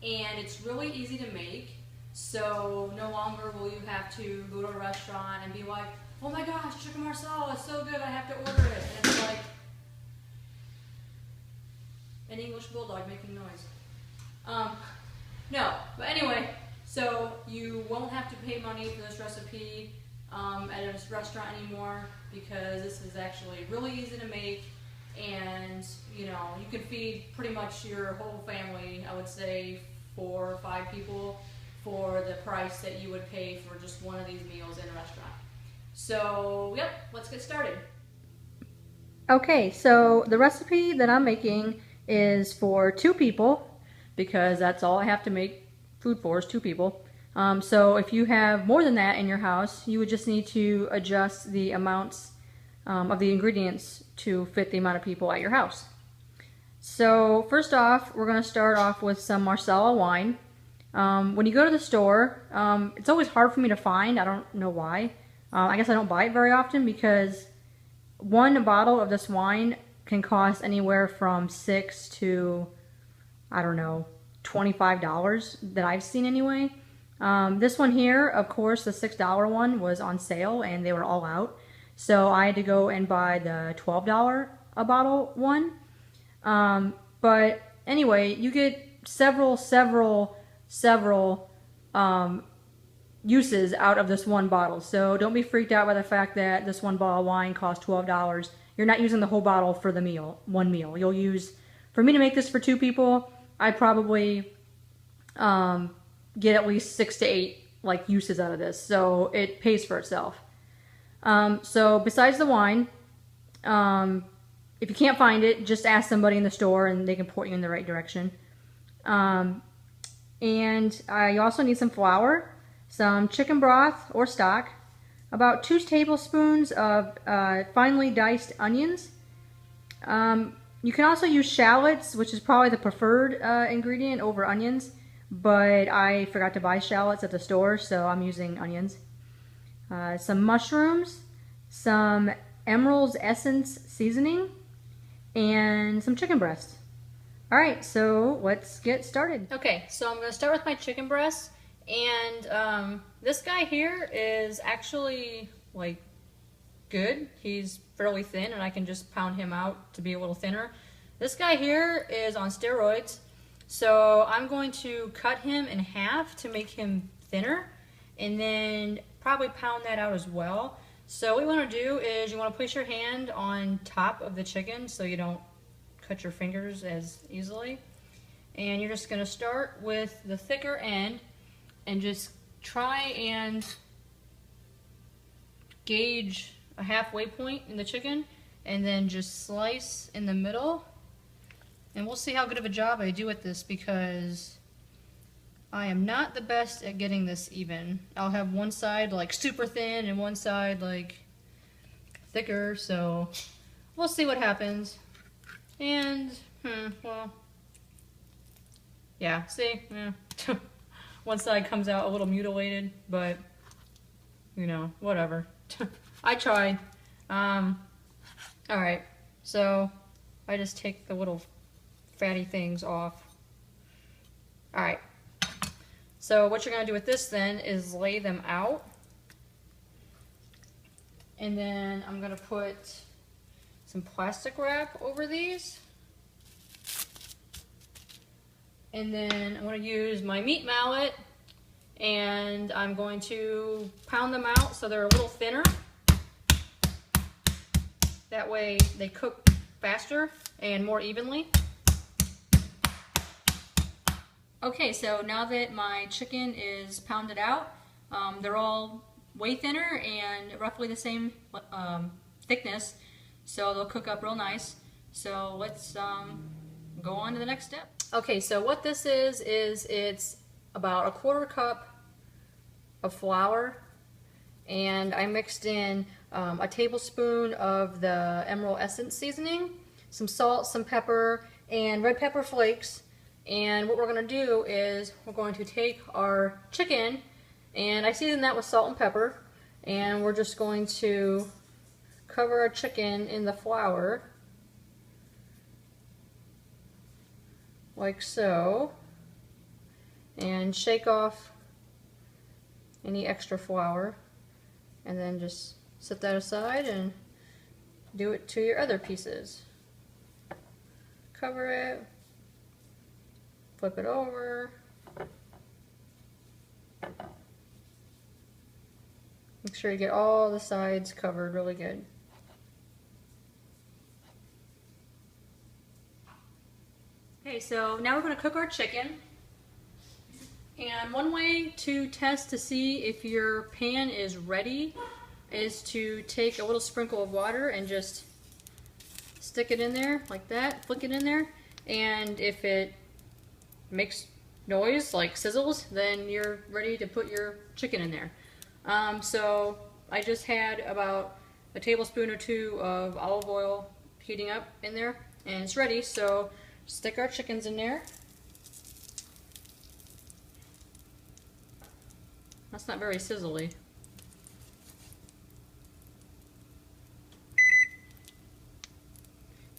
and it's really easy to make. So no longer will you have to go to a restaurant and be like, oh my gosh, chicken marsala is so good, I have to order it. And it's like an English bulldog making noise. No, but anyway, so you won't have to pay money for this recipe at a restaurant anymore, because this is actually really easy to make, and you know, you can feed pretty much your whole family, I would say 4 or 5 people, for the price that you would pay for just one of these meals in a restaurant. So, yep, let's get started. Okay, so the recipe that I'm making is for 2 people, because that's all I have to make food for is 2 people. So if you have more than that in your house, you would just need to adjust the amounts of the ingredients to fit the amount of people at your house. So first off, we're going to start off with some Marsala wine. When you go to the store, it's always hard for me to find. I don't know why. I guess I don't buy it very often, because one bottle of this wine can cost anywhere from $6 to, I don't know, $25 that I've seen anyway. This one here, of course, the $6 one was on sale and they were all out. So I had to go and buy the $12 a bottle one. But anyway, you get several uses out of this one bottle. So don't be freaked out by the fact that this one bottle of wine costs $12. You're not using the whole bottle for the meal, one meal. You'll use, for me to make this for 2 people, I'd probably get at least 6 to 8 like uses out of this. So it pays for itself. So besides the wine, if you can't find it, just ask somebody in the store and they can point you in the right direction. And I also need some flour, some chicken broth or stock, about 2 tablespoons of finely diced onions. You can also use shallots, which is probably the preferred ingredient over onions, but I forgot to buy shallots at the store, so I'm using onions. Some mushrooms, some Emerald's Essence seasoning, and some chicken breast. Alright, so let's get started. Okay, so I'm going to start with my chicken breast, and this guy here is actually like good. He's fairly thin and I can just pound him out to be a little thinner. This guy here is on steroids, so I'm going to cut him in half to make him thinner and then probably pound that out as well. So what you want to do is you want to place your hand on top of the chicken so you don't cut your fingers as easily. And you're just going to start with the thicker end and just try and gauge a halfway point in the chicken and then just slice in the middle. And we'll see how good of a job I do at this, because I am not the best at getting this even. I'll have one side like super thin and one side like thicker, so we'll see what happens. And, well, yeah, see, yeah. One side comes out a little mutilated, but, you know, whatever. I tried. Alright, so I just take the little fatty things off. Alright, so what you're going to do with this then is lay them out. And then I'm going to put some plastic wrap over these. And then I'm going to use my meat mallet and I'm going to pound them out so they're a little thinner. That way they cook faster and more evenly. Okay, so now that my chicken is pounded out, they're all way thinner and roughly the same thickness, so they'll cook up real nice. So let's go on to the next step. Okay, so what this is it's about 1/4 cup of flour, and I mixed in a tablespoon of the Emerald Essence seasoning, some salt, some pepper, and red pepper flakes. And what we're going to do is we're going to take our chicken, and I seasoned that with salt and pepper, and we're just going to cover our chicken in the flour like so. and shake off any extra flour, and then just set that aside and do it to your other pieces. Cover it, flip it over. Make sure you get all the sides covered really good. Okay, so now we're going to cook our chicken. And one way to test to see if your pan is ready is to take a little sprinkle of water and just stick it in there like that, flick it in there, and if it makes noise like sizzles, then you're ready to put your chicken in there. So I just had about a tablespoon or two of olive oil heating up in there, and it's ready. So stick our chickens in there. That's not very sizzly.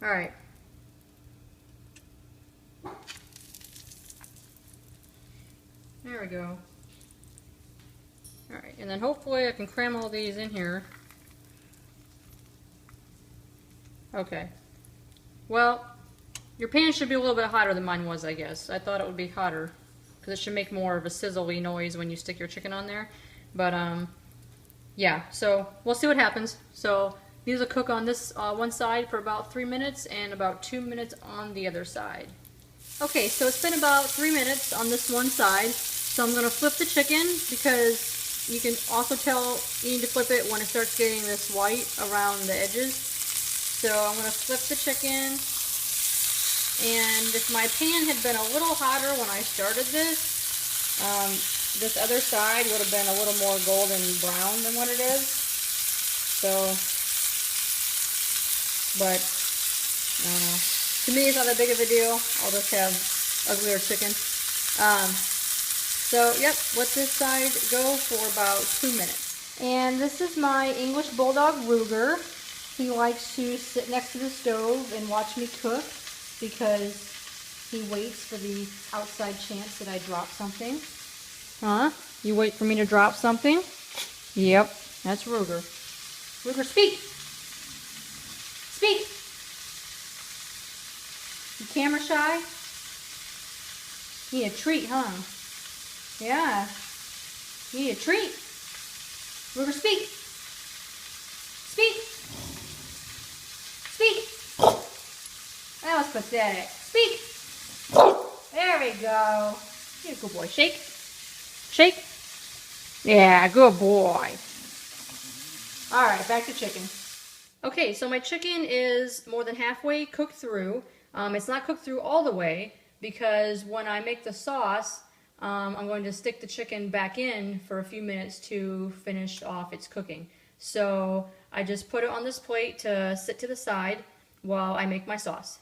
All right. There we go. All right, and then hopefully I can cram all these in here. Okay. Well, your pan should be a little bit hotter than mine was, I guess. I thought it would be hotter because it should make more of a sizzly noise when you stick your chicken on there. But yeah, so we'll see what happens. So these will cook on this one side for about 3 minutes and about 2 minutes on the other side. Okay, so it's been about 3 minutes on this one side. So I'm going to flip the chicken because you can also tell you need to flip it when it starts getting this white around the edges. So I'm going to flip the chicken. And if my pan had been a little hotter when I started this, this other side would have been a little more golden brown than what it is. So, but, I don't know. To me, it's not that big of a deal. I'll just have uglier chicken. So, yep, let this side go for about 2 minutes. And this is my English Bulldog Ruger. He likes to sit next to the stove and watch me cook because he waits for the outside chance that I drop something. Huh? You wait for me to drop something? Yep, that's Ruger. Ruger, speak! Speak! You camera shy? Need a treat, huh? Yeah. You need a treat. Ruger, speak! Speak! Speak! That was pathetic. Speak! There we go. You're a good boy. Shake. Shake. Yeah, good boy. Alright, back to chicken. Okay, so my chicken is more than halfway cooked through. It's not cooked through all the way because when I make the sauce, I'm going to stick the chicken back in for a few minutes to finish off its cooking. So I just put it on this plate to sit to the side while I make my sauce.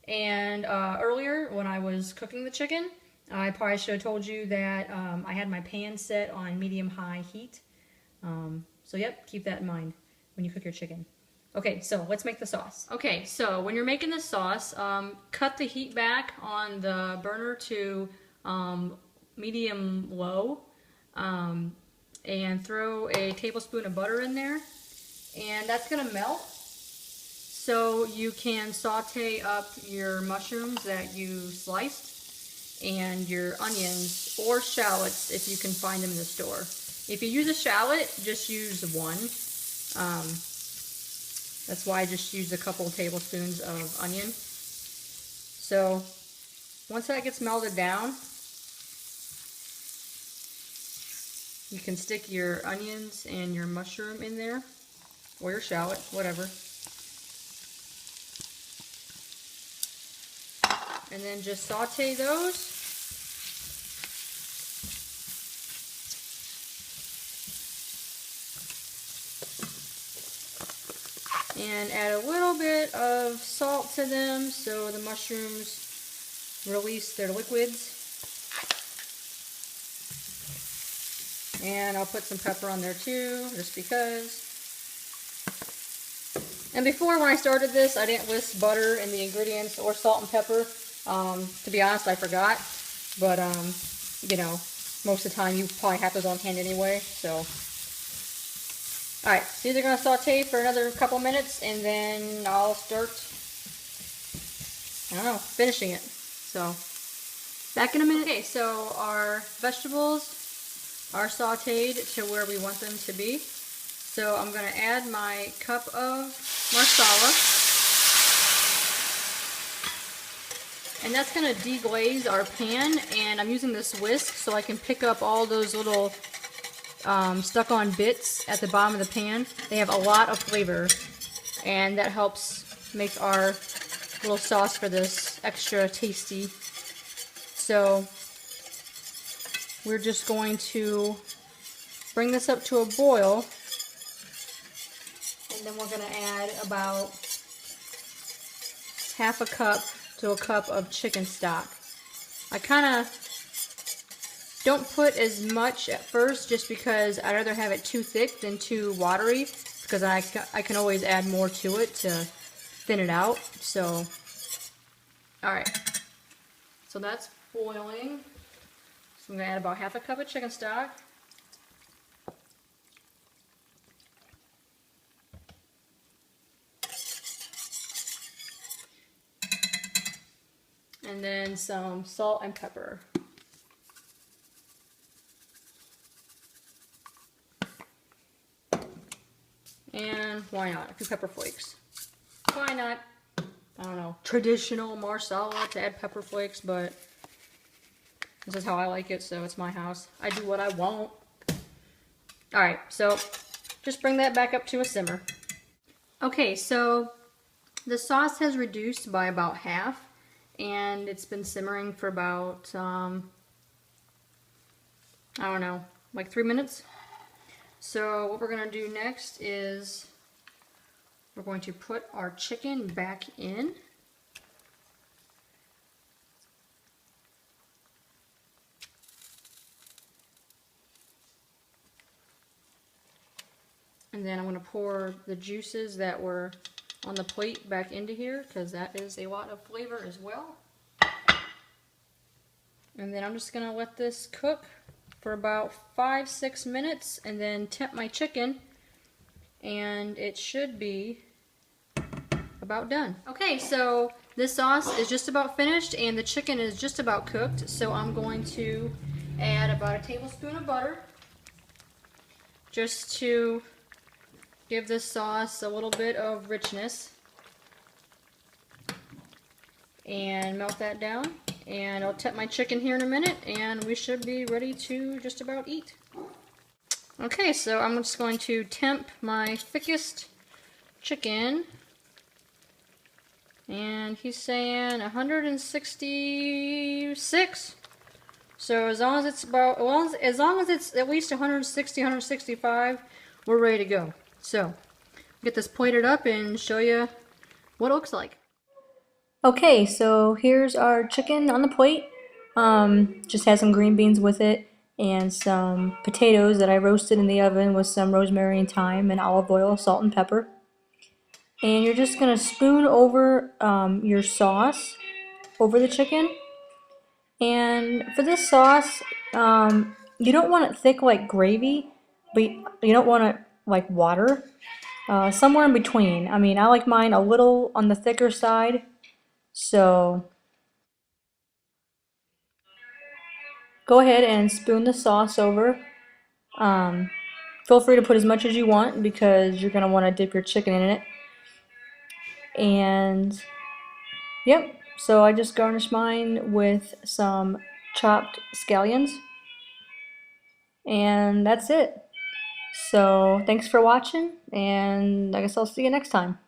And earlier when I was cooking the chicken, I probably should have told you that I had my pan set on medium-high heat. So yep, keep that in mind when you cook your chicken. Okay, so let's make the sauce. Okay, so when you're making the sauce, cut the heat back on the burner to medium-low, and throw a tablespoon of butter in there, and that's gonna melt. So you can saute up your mushrooms that you sliced and your onions or shallots if you can find them in the store. If you use a shallot, just use one. That's why I just used a couple tablespoons of onion. So once that gets melted down, you can stick your onions and your mushroom in there, or your shallot, whatever. And then just saute those. And add a little bit of salt to them so the mushrooms release their liquids. And I'll put some pepper on there too, just because. And before, when I started this, I didn't list butter in the ingredients or salt and pepper. To be honest, I forgot. But you know, most of the time you probably have those on hand anyway, so. Alright, so these are going to saute for another couple minutes, and then I'll start, I don't know, finishing it. So, back in a minute. Okay, so our vegetables are sauteed to where we want them to be. So I'm going to add my cup of Marsala. And that's going to deglaze our pan, and I'm using this whisk so I can pick up all those little stuck on bits at the bottom of the pan. They have a lot of flavor, and that helps make our little sauce for this extra tasty. So we're just going to bring this up to a boil, and then we're going to add about half a cup to a cup of chicken stock. I kind of don't put as much at first just because I'd rather have it too thick than too watery, because I can always add more to it to thin it out. So, alright. So that's boiling. So I'm going to add about half a cup of chicken stock. And then some salt and pepper. And why not? A few pepper flakes. Why not? I don't know, traditional Marsala to add pepper flakes, but this is how I like it, so it's my house. I do what I want. Alright, so just bring that back up to a simmer. Okay, so the sauce has reduced by about half, and it's been simmering for about, I don't know, like 3 minutes. So what we're going to do next is we're going to put our chicken back in. And then I'm going to pour the juices that were on the plate back into here, because that is a lot of flavor as well. And then I'm just going to let this cook for about 5-6 minutes, and then temp my chicken, and it should be about done. Okay, so this sauce is just about finished, and the chicken is just about cooked, so I'm going to add about a tablespoon of butter just to give this sauce a little bit of richness, and melt that down. And I'll temp my chicken here in a minute, and we should be ready to just about eat. Okay, so I'm just going to temp my thickest chicken, and he's saying 166. So as long as it's about, as long as it's at least 160, 165, we're ready to go. So get this plated up and show you what it looks like. Okay, so here's our chicken on the plate. Just had some green beans with it and some potatoes that I roasted in the oven with some rosemary and thyme and olive oil, salt and pepper. And you're just going to spoon over your sauce over the chicken. And for this sauce, you don't want it thick like gravy, but you don't want it like water. Somewhere in between. I mean, I like mine a little on the thicker side. So go ahead and spoon the sauce over. Feel free to put as much as you want because you're going to want to dip your chicken in it. And yep, so I just garnished mine with some chopped scallions. And that's it. So thanks for watching, and I guess I'll see you next time.